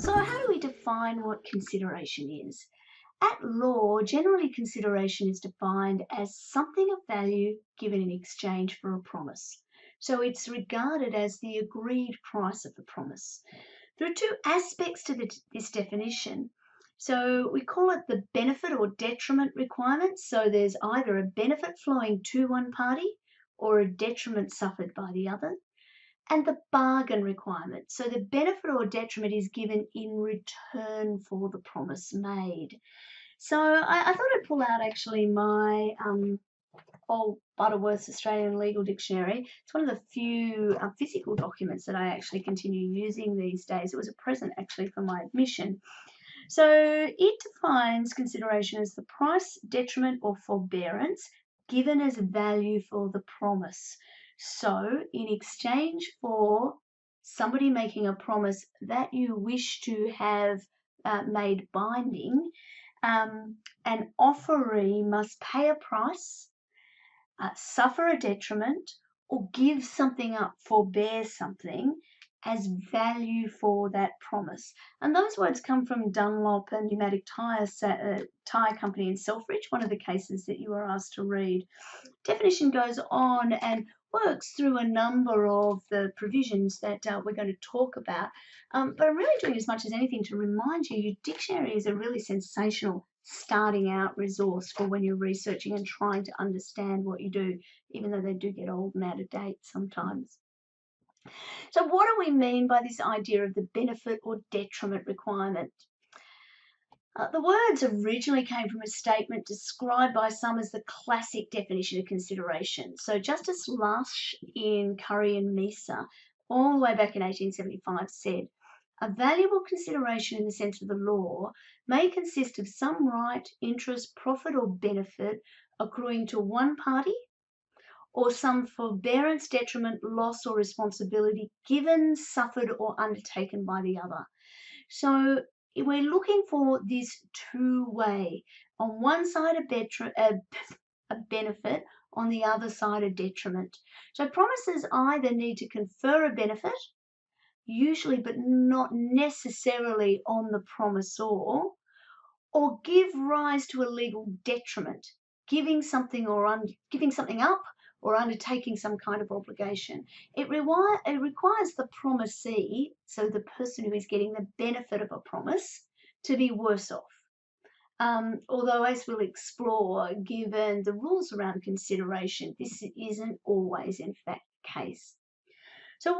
So how do we define what consideration is? At law, generally consideration is defined as something of value given in exchange for a promise. So it's regarded as the agreed price of the promise. There are two aspects to this definition. So we call it the benefit or detriment requirement. So there's either a benefit flowing to one party or a detriment suffered by the other, and the bargain requirement. So the benefit or detriment is given in return for the promise made. So I thought I'd pull out actually my old Butterworth's Australian Legal Dictionary. It's one of the few physical documents that I actually continue using these days. It was a present actually for my admission. So it defines consideration as the price, detriment, or forbearance given as value for the promise. So, in exchange for somebody making a promise that you wish to have made binding, an offeree must pay a price, suffer a detriment, or give something up, forbear something as value for that promise. And those words come from Dunlop and Pneumatic Tyre Company in Selfridge, one of the cases that you were asked to read. Definition goes on and works through a number of the provisions that we're going to talk about. But I'm really doing as much as anything to remind you, your dictionary is a really sensational starting out resource for when you're researching and trying to understand what you do, even though they do get old and out of date sometimes. So what do we mean by this idea of the benefit or detriment requirement? The words originally came from a statement described by some as the classic definition of consideration. So Justice Lush in Curry and Mesa, all the way back in 1875, said, "A valuable consideration in the sense of the law may consist of some right, interest, profit, or benefit accruing to one party, or some forbearance, detriment, loss, or responsibility given, suffered, or undertaken by the other." So we're looking for this two-way. On one side, a benefit, on the other side, a detriment. So promises either need to confer a benefit, usually but not necessarily on the promisor, or give rise to a legal detriment, giving something up or undertaking some kind of obligation. It requires the promisee, so the person who is getting the benefit of a promise, to be worse off. Although, as we'll explore, given the rules around consideration, this isn't always in fact the case. So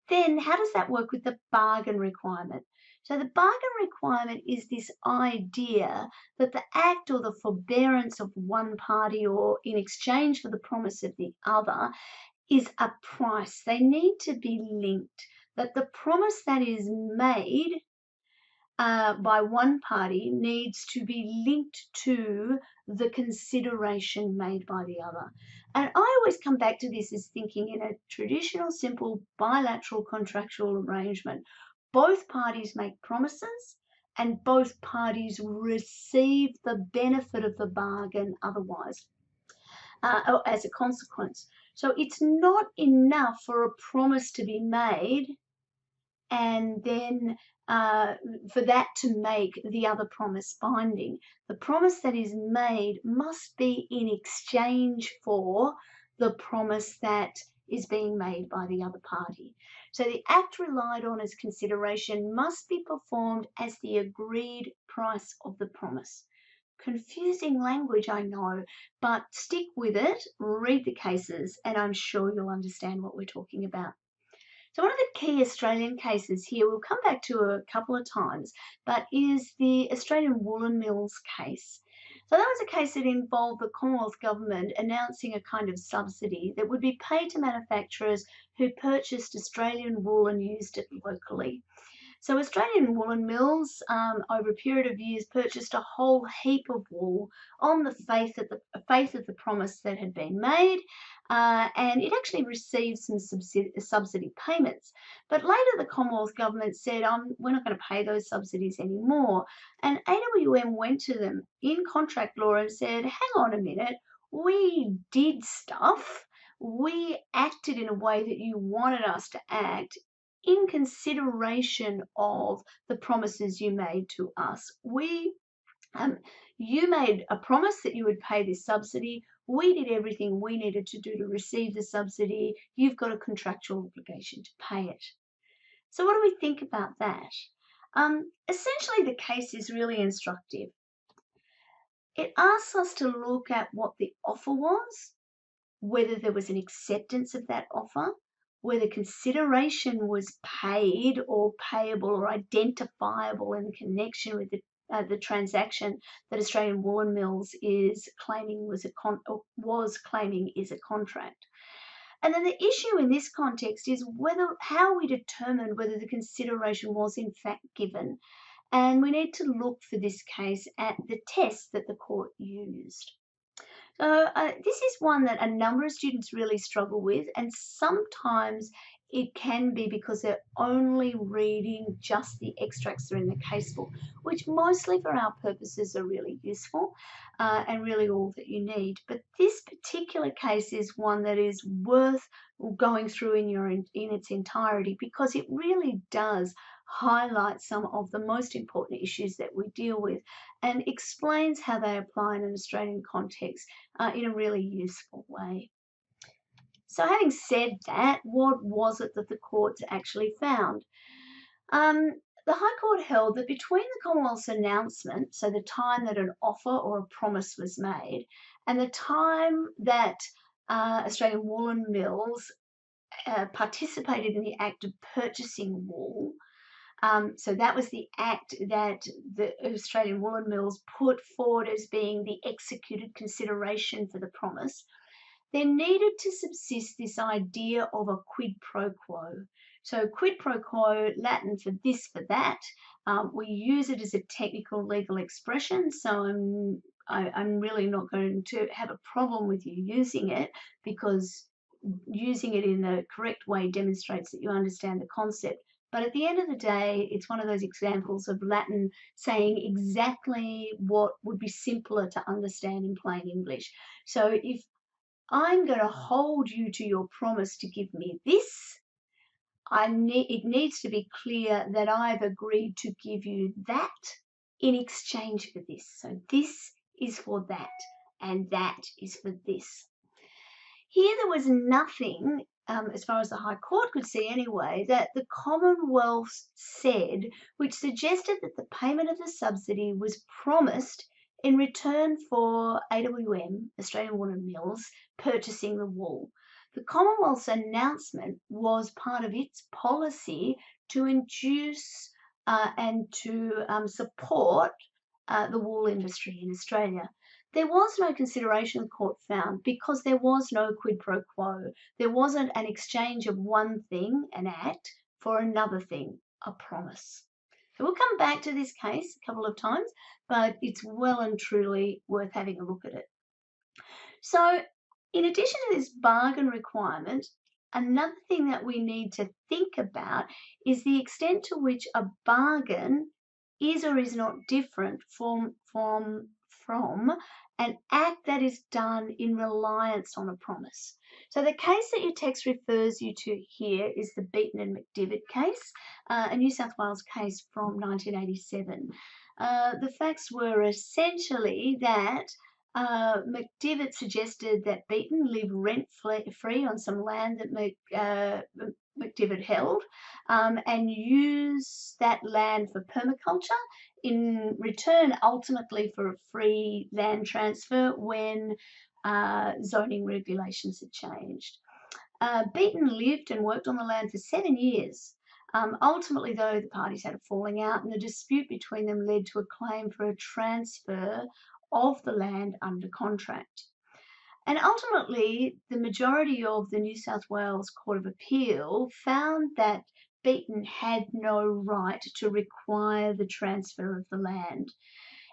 how does that work with the bargain requirement? So the bargain requirement is this idea that the act or the forbearance of one party or in exchange for the promise of the other is a price. They need to be linked, that the promise that is made by one party needs to be linked to the consideration made by the other. And I always come back to this as thinking in a traditional, simple, bilateral contractual arrangement. Both parties make promises and both parties receive the benefit of the bargain otherwise, or as a consequence. So it's not enough for a promise to be made and then for that to make the other promise binding. The promise that is made must be in exchange for the promise that is being made by the other party. So the act relied on as consideration must be performed as the agreed price of the promise. Confusing language, I know, but stick with it, read the cases, and I'm sure you'll understand what we're talking about. So one of the key Australian cases here, we'll come back to a couple of times, but is the Australian Woollen Mills case. So that was a case that involved the Commonwealth Government announcing a kind of subsidy that would be paid to manufacturers who purchased Australian wool and used it locally. So Australian Woolen Mills, over a period of years, purchased a whole heap of wool on the faith of the promise that had been made, and it actually received some subsidy payments. But later the Commonwealth Government said, we're not going to pay those subsidies anymore. And AWM went to them in contract law and said, hang on a minute, we did stuff. We acted in a way that you wanted us to act. in consideration of the promises you made to us. You made a promise that you would pay this subsidy. We did everything we needed to do to receive the subsidy. You've got a contractual obligation to pay it. So what do we think about that? Essentially, the case is really instructive. It asks us to look at what the offer was, whether there was an acceptance of that offer, whether consideration was paid or payable or identifiable in connection with the transaction that Australian Woollen Mills is claiming was claiming is a contract. And then the issue in this context is how we determine whether the consideration was in fact given. And we need to look for this case at the test that the court used. So this is one that a number of students really struggle with, and sometimes it can be because they're only reading just the extracts that are in the casebook, which mostly for our purposes are really useful and really all that you need. But this particular case is one that is worth going through in its entirety, because it really does highlight some of the most important issues that we deal with and explains how they apply in an Australian context in a really useful way. So having said that, what was it that the courts actually found? The High Court held that between the Commonwealth's announcement, so the time that an offer or a promise was made, and the time that Australian Woollen Mills participated in the act of purchasing wool, so that was the act that the Australian Woollen Mills put forward as being the executed consideration for the promise. There needed to subsist this idea of a quid pro quo. So quid pro quo, Latin for this, for that. We use it as a technical legal expression, so I'm really not going to have a problem with you using it, because using it in the correct way demonstrates that you understand the concept. But at the end of the day, it's one of those examples of Latin saying exactly what would be simpler to understand in plain English. So if I'm going to hold you to your promise to give me this, it needs to be clear that I've agreed to give you that in exchange for this. So this is for that, and that is for this. Here there was nothing, as far as the High Court could see anyway, that the Commonwealth said which suggested that the payment of the subsidy was promised in return for AWM, Australian Woollen Mills, purchasing the wool. The Commonwealth's announcement was part of its policy to induce and to support the wool industry in Australia. There was no consideration, the court found, because there was no quid pro quo. There wasn't an exchange of one thing, an act, for another thing, a promise. So we'll come back to this case a couple of times, but it's well and truly worth having a look at it. So in addition to this bargain requirement, another thing that we need to think about is the extent to which a bargain is or is not different from an act that is done in reliance on a promise. So the case that your text refers you to here is the Beaton and McDivitt case, a New South Wales case from 1987. The facts were essentially that McDivitt suggested that Beaton live rent-free on some land that McDivitt held and use that land for permaculture, in return ultimately for a free land transfer when zoning regulations had changed. Beaton lived and worked on the land for 7 years. Ultimately, though, the parties had a falling out, and the dispute between them led to a claim for a transfer of the land under contract. And ultimately, the majority of the New South Wales Court of Appeal found that Beaton had no right to require the transfer of the land.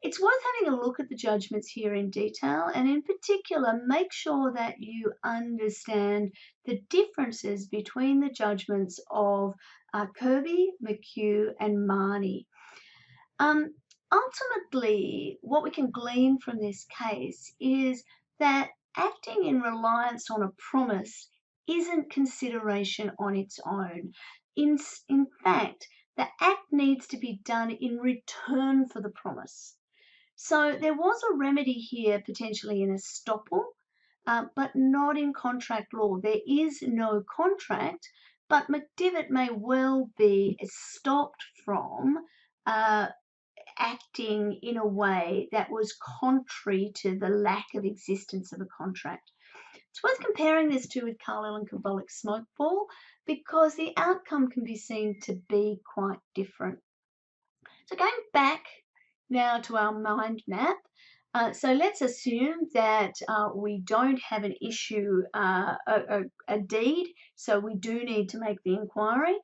It's worth having a look at the judgments here in detail, and in particular, make sure that you understand the differences between the judgments of Kirby, McHugh, and Marnie. Ultimately, what we can glean from this case is that acting in reliance on a promise isn't consideration on its own. in fact, the act needs to be done in return for the promise. So there was a remedy here potentially in estoppel, but not in contract law. There is no contract, but McDivitt may well be stopped from acting in a way that was contrary to the lack of existence of a contract. It's worth comparing this to with Carlisle and Cavolic smokeball because the outcome can be seen to be quite different. So going back now to our mind map, so let's assume that we don't have an issue, a deed, so we do need to make the inquiry.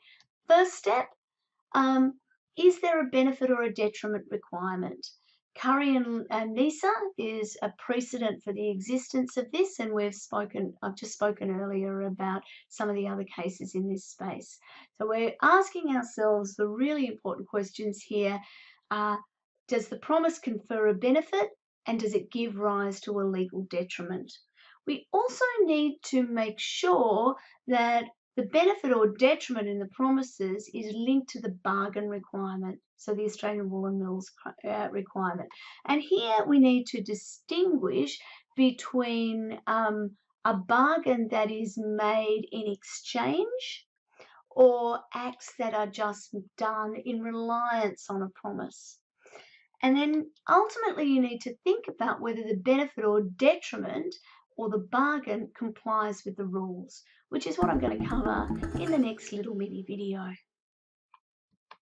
First step, is there a benefit or a detriment requirement? Curry and Nisa is a precedent for the existence of this, and I've just spoken earlier about some of the other cases in this space. So we're asking ourselves the really important questions here. Does the promise confer a benefit, and does it give rise to a legal detriment? We also need to make sure that the benefit or detriment in the promises is linked to the bargain requirement, so the Australian Woollen Mills requirement. And here we need to distinguish between a bargain that is made in exchange or acts that are just done in reliance on a promise. And then ultimately you need to think about whether the benefit or detriment or the bargain complies with the rules, which is what I'm going to cover in the next little mini video.